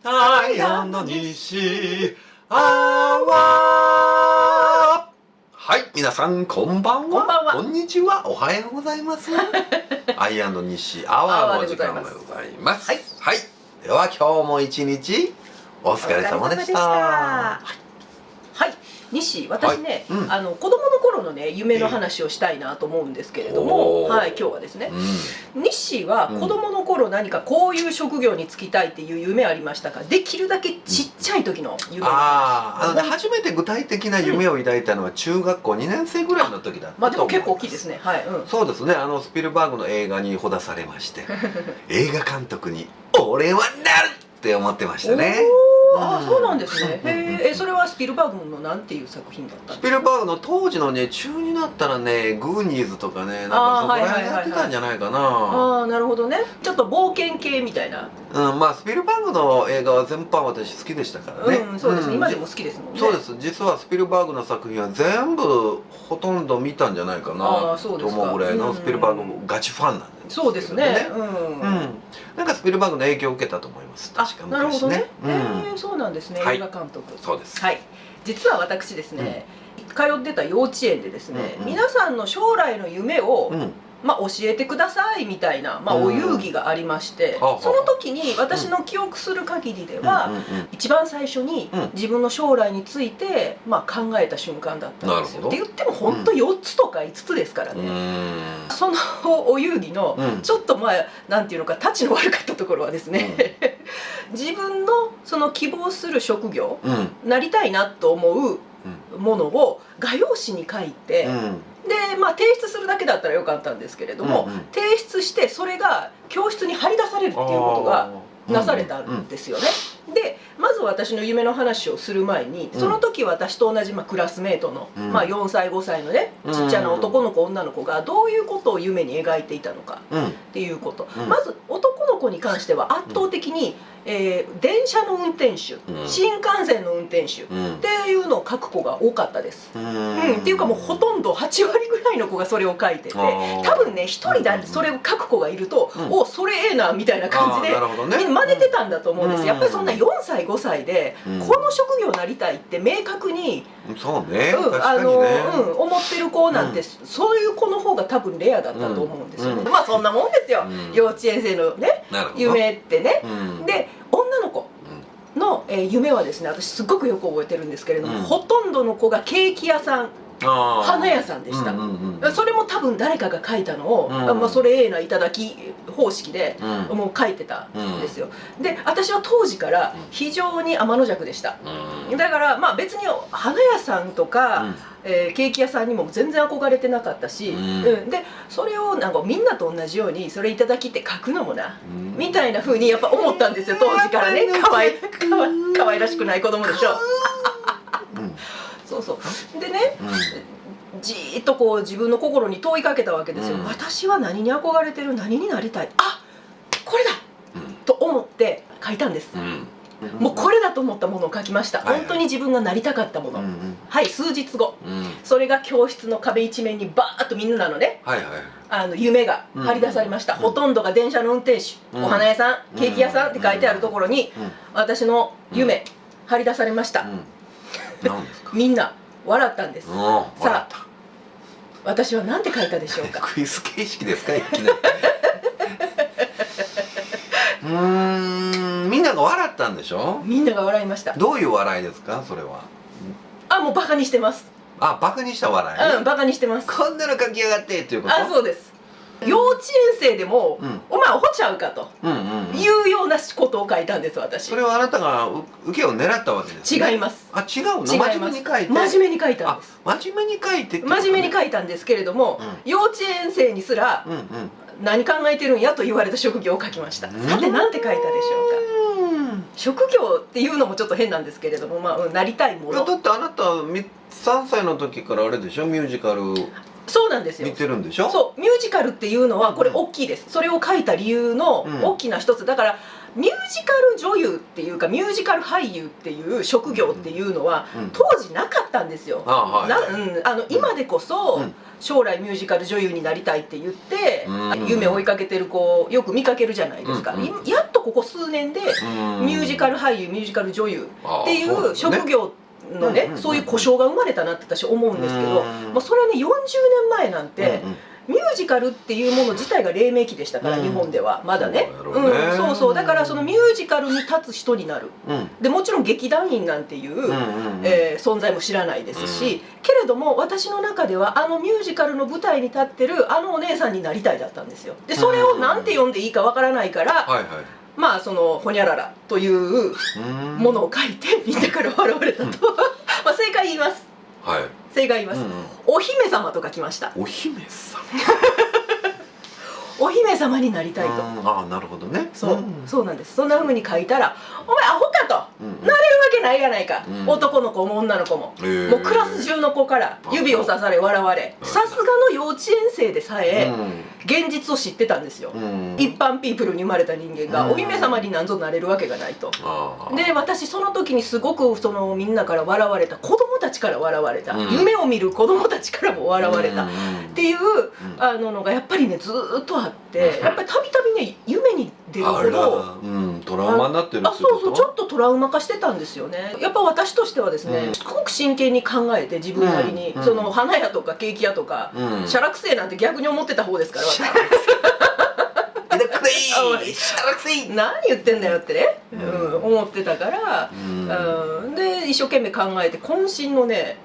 太陽の西あわはい、皆さんこんばんは。こんばんは。こんにちは。おはようございます。アイ西アワーの時間でございます。はい。では今日も一日お疲れ様でした。はい。西、私ね、子供の頃のね夢の話をしたいなと思うんですけれども、はい、今日はですね、西は子供の頃何かこういう職業に就きたいっていう夢ありましたか？できるだけちっちゃい時の夢の話。初めて具体的な夢を抱いたのは中学校2年生ぐらいの時だったと思います。まあでも結構大きいですね。はい。そうですね。スピルバーグの映画にほだされまして、映画監督に俺はなるって思ってましたね。ああ、そうなんですね。へえ、それはスピルバーグのなんていう作品だったんですか？スピルバーグの当時のね、中になったらね、グーニーズとかね、なんかそこら辺やってたんじゃないかな。ああ、なるほどね。ちょっと冒険系みたいな。まあスピルバーグの映画は全般私好きでしたからね。そうですね。今でも好きですもんね。そうです。実はスピルバーグの作品は全部ほとんど見たんじゃないかなと思うぐらいのスピルバーグガチファンなんです。そうですね。なんかスピルバーグの影響を受けたと思います。確かなるほどね。そうなんですね。映画監督。そうです。はい。実は私ですね、通ってた幼稚園でですね、皆さんの将来の夢を教えてくださいみたいなお遊戯がありまして、その時に私の記憶する限りでは一番最初に自分の将来について考えた瞬間だったんですよ。って言っても本当4つとか5つですからね。そのお遊戯のちょっとなんていうのかタチの悪かったところはですね、自分のその希望する職業、なりたいなと思うものを画用紙に書いて、で提出するだけだったらよかったんですけれども、提出してそれが教室に貼り出されるっていうことがなされたんですよね。でまず私の夢の話をする前に、その時私と同じクラスメートの4歳5歳のねちっちゃな男の子女の子がどういうことを夢に描いていたのかっていうこと。まず男の子に関しては圧倒的に電車の運転手、新幹線の運転手っていうのを書く子が多かったです。っていうかもうほとんど8割ぐらいの子がそれを書いてて、多分ね1人だそれを書く子がいると「おそれええな」みたいな感じでみんな真似てたんだと思うんです。やっぱりそんな4歳5歳でこの職業になりたいって明確に思ってる子なんてそういう子の方が多分レアだったと思うんですよね。まあそんなもんですよ、幼稚園生のね夢ってね。で女の子の夢はですね、私すごくよく覚えてるんですけれども、ほとんどの子がケーキ屋さん、花屋さんでした。それも多分誰かが書いたのをそれええないただき方式でもう書いてたんですよ。で私は当時から非常に天の弱でした。だから別に花屋さんとかケーキ屋さんにも全然憧れてなかったし、でそれをなんかみんなと同じようにそれいただきって書くのもなみたいな風にやっぱ思ったんですよ、当時からね。かわいらしくない子供でしょ。そうそうでね、じーっとこう自分の心に問いかけたわけですよ。私は何に憧れてる、何になりたい、あこれだと思って書いたんです。もうこれだと思ったものを書きました。本当に自分がなりたかったもの。はい、数日後それが教室の壁一面にバーッとみんなのね夢が貼り出されました。ほとんどが電車の運転手、お花屋さん、ケーキ屋さんって書いてあるところに私の夢貼り出されました。みんな笑ったんです。さあ私は何て書いたでしょうか？クイズ形式ですか、いきなり。みんなが笑ったんでしょ？みんなが笑いました。どういう笑いですか、それは？もうバカにしてます。バカにした笑い？バカにしてます。こんなの書きやがってっていうこと？そうです。幼稚園生でもお前アホちゃうかというようなことを書いたんです、私。それはあなたが受けを狙ったわけですね。違います。違うの？真面目に書いて。真面目に書いたんです。真面目に書いて。真面目に書いたんですけれども、幼稚園生にすら何考えてるんやと言われた職業を書きました。さて何て書いたでしょうか？職業っていうのもちょっと変なんですけれども、なりたいもの。だってあなた3歳の時からあれでしょ、ミュージカル。そうなんですよ。見てるんでしょ？そう、ミュージカルっていうのはこれ大きいです。それを書いた理由の大きな一つだから、ミュージカル女優っていうかミュージカル俳優っていう職業っていうのは当時なかったんですよ。今でこそ将来ミュージカル女優になりたいって言って夢を追いかけてる子よく見かけるじゃないですか。やっとここ数年でミュージカル俳優ミュージカル女優っていう職業のね、そういう故障が生まれたなって私思うんですけど、それはね40年前なんてミュージカルっていうもの自体が黎明期でしたから、日本ではまだね。そうそう、だからそのミュージカルに立つ人になる、でもちろん劇団員なんていう存在も知らないですし、けれども私の中ではミュージカルの舞台に立ってるお姉さんになりたいだったんですよ。でそれをなんて呼んでいいかわからないから、まあそのホニャララというものを書いてみんなから笑われたとまあ正解言います。正解言います。お姫様と書きました。お姫様お姫様になりたいと。ああ、なるほどね。そうなんです。そんな風に書いたら「お前アホか」と「なれるわけないやないか、男の子も女の子も」もうクラス中の子から指をさされ笑われ、さすがの幼稚園生でさえ現実を知ってたんですよ。一般ピープルに生まれた人間がお姫様になんぞなれるわけがないと。で私その時にすごくみんなから笑われた、子供たちから笑われた、夢を見る子供たちからも笑われたっていうのがやっぱりねずーっとあって、やっぱりたびたびね夢に出るほどトラウマになってるってこと？そうそう、ちょっとトラウマ化してたんですよね。やっぱ私としてはですね、すごく真剣に考えて自分なりにその花屋とかケーキ屋とかしゃらくせえなんて逆に思ってた方ですから。何言ってんだよってね、思ってたから、で一生懸命考えて渾身のね、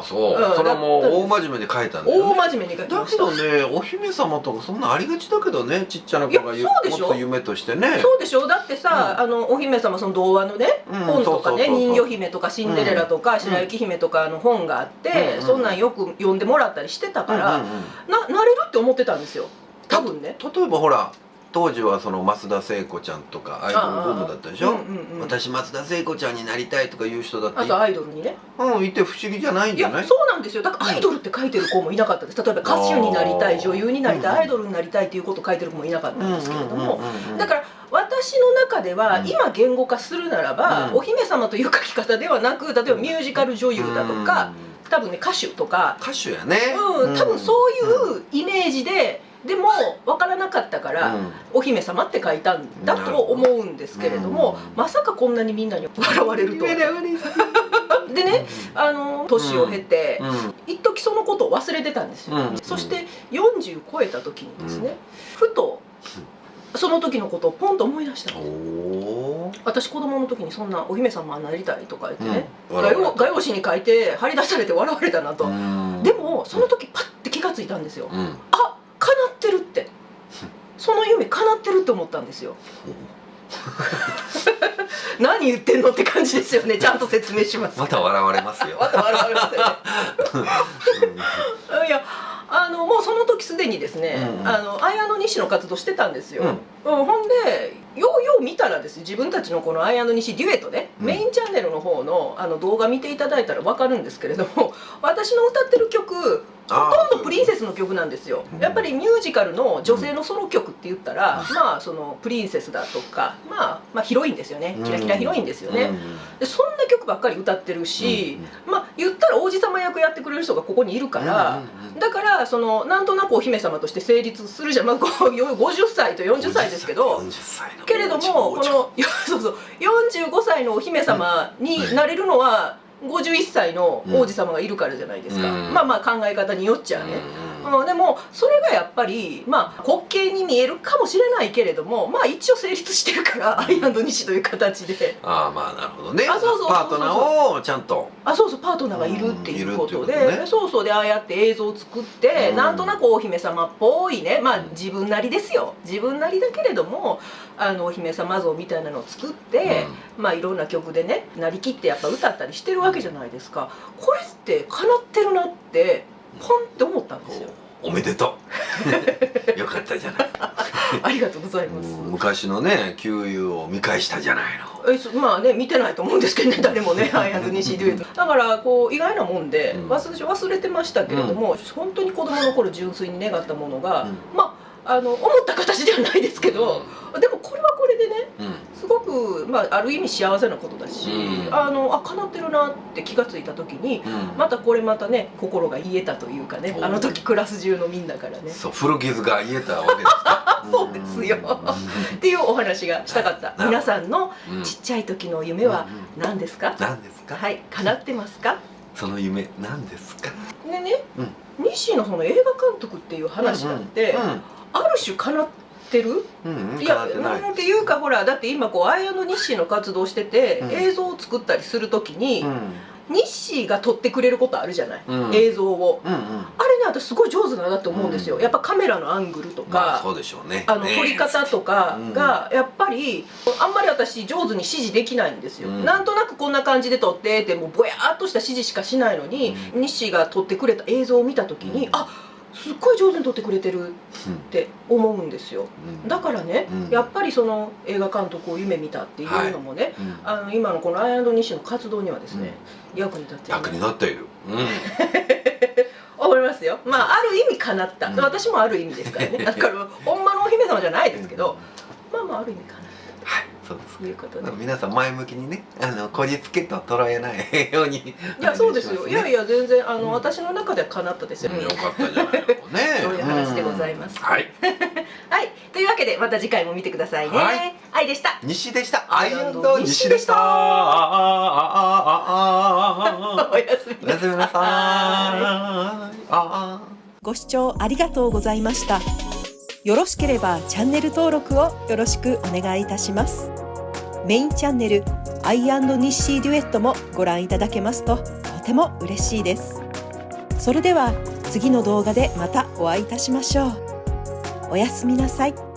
それはもう大真面目に書いたんだよね。大真面目に書きました。だけどね、お姫様とかそんなありがちだけどね、ちっちゃな子が持つ夢としてね。そうでしょ。だってさ、お姫様その童話のね本とかね、人魚姫とかシンデレラとか白雪姫とかの本があって、そんなんよく読んでもらったりしてたから、なれるって思ってたんですよ、多分ね。例えばほら当時はその増田聖子ちゃんとかアイドルブームだったでしょ。私増田聖子ちゃんになりたいとかいう人だって、アイドルにねいて不思議じゃないんじゃない？そうなんですよ。だからアイドルって書いてる子もいなかったです。例えば歌手になりたい、女優になりたい、アイドルになりたいっていうことを書いてる子もいなかったんですけれども、だから私の中では今言語化するならば、お姫様という書き方ではなく、例えばミュージカル女優だとか、多分ね歌手とか、歌手やね、多分そういうイメージで。でも分からなかったから「お姫様」って書いたんだと思うんですけれども、まさかこんなにみんなに笑われるとは。でね、年を経て一時そのことを忘れてたんですよ。そして40超えた時にですね、ふとその時のことをポンと思い出したんです。私子供の時にそんな「お姫様になりたい」とか言ってね、画用紙に書いて貼り出されて笑われたなと。でもその時パッて気がついたんですよ。あ、叶ってるって、その夢叶ってるって思ったんですよ。何言ってんのって感じですよね。ちゃんと説明します。また笑われますよ。また笑われますよね。いや、もうその時すでにですね、綾野西の活動してたんですよ。ほんでよう見たらですね、自分たちのこの綾野西デュエットね、メインチャンネルの方の動画見ていただいたら分かるんですけれども、私の歌ってる曲ほとんどプリンセスの曲なんですよ。やっぱりミュージカルの女性のソロ曲って言ったら、まあそのプリンセスだとか、まあヒロインですよね。キラキラヒロインですよね。でそんな曲ばっかり歌ってるし、まあ言ったら王子様役やってくれる人がここにいるから、だからなんとなくお姫様として成立するじゃん。まあ50歳と40歳ですけど、けれどもこの45歳のお姫様になれるのは51歳の王子様がいるからじゃないですか。まあ考え方によっちゃね。でもそれがやっぱりまあ滑稽に見えるかもしれないけれども、まあ一応成立してるからアイ&西という形で。まあなるほどね。パートナーをちゃんと。そうパートナーがいるっていうことで、でああやって映像を作って、なんとなくお姫様っぽいね、まあ自分なりですよ。自分なりだけれどもお姫様像みたいなのを作って、まあいろんな曲でねなりきってやっぱ歌ったりしてるわけじゃないですか。これって叶ってるなってポンって思ったんですよ。おめでとう。よかったじゃない。ありがとうございます。昔のね旧友を見返したじゃないの。まあね見てないと思うんですけどね、誰もねアイ&西デュエット。だからこう意外なもんで忘れてましたけれども、本当に子供の頃純粋に願ったものが、まあ思った形ではないですけど、でもこれはこれでね、すごく、ある意味幸せなことだし、叶ってるなって気がついた時に、またね心が癒えたというかね、あの時クラス中のみんなからね、そう古傷が癒えたわけですか。そうですよっていうお話がしたかった。皆さんのちっちゃい時の夢は何ですか？何ですか？はい、叶ってますか？その夢何ですか？でね、西のその映画監督っていう話だって、ある種叶ってる？いや、っていうかほら、だって今アイ&ニッシーの活動してて、映像を作ったりするときに、ニッシーが撮ってくれることあるじゃない、映像を。あれね、私すごい上手だなと思うんですよ。やっぱカメラのアングルとか、そうでしょうね。撮り方とかがやっぱりあんまり私上手に指示できないんですよ。なんとなくこんな感じで撮ってってもうぼやっとした指示しかしないのに、ニッシーが撮ってくれた映像を見た時に、すっごい上手に撮ってくれてるって思うんですよ。だからね、やっぱりその映画監督を夢見たっていうのもね、今のこのアイ&ニッシーの活動にはですね、役に立っている。役になっている。思いますよ。ある意味叶った。私もある意味ですからね。だからほんまのお姫様じゃないですけど、ある意味叶った。はい、そうです。いうことで、皆さん前向きにね、こじつけと捉えないように。いや、そうですよ。いやいや、全然私の中では叶ったですよ。よかったじゃないのね。そういう話でございます。はい。はい、というわけでまた次回も見てくださいね。愛でした。西でした。アイ&西でした。おやすみなさい。ご視聴ありがとうございました。よろしければチャンネル登録をよろしくお願いいたします。メインチャンネルアイ&ニッシーデュエットもご覧いただけますととても嬉しいです。それでは次の動画でまたお会いいたしましょう。おやすみなさい。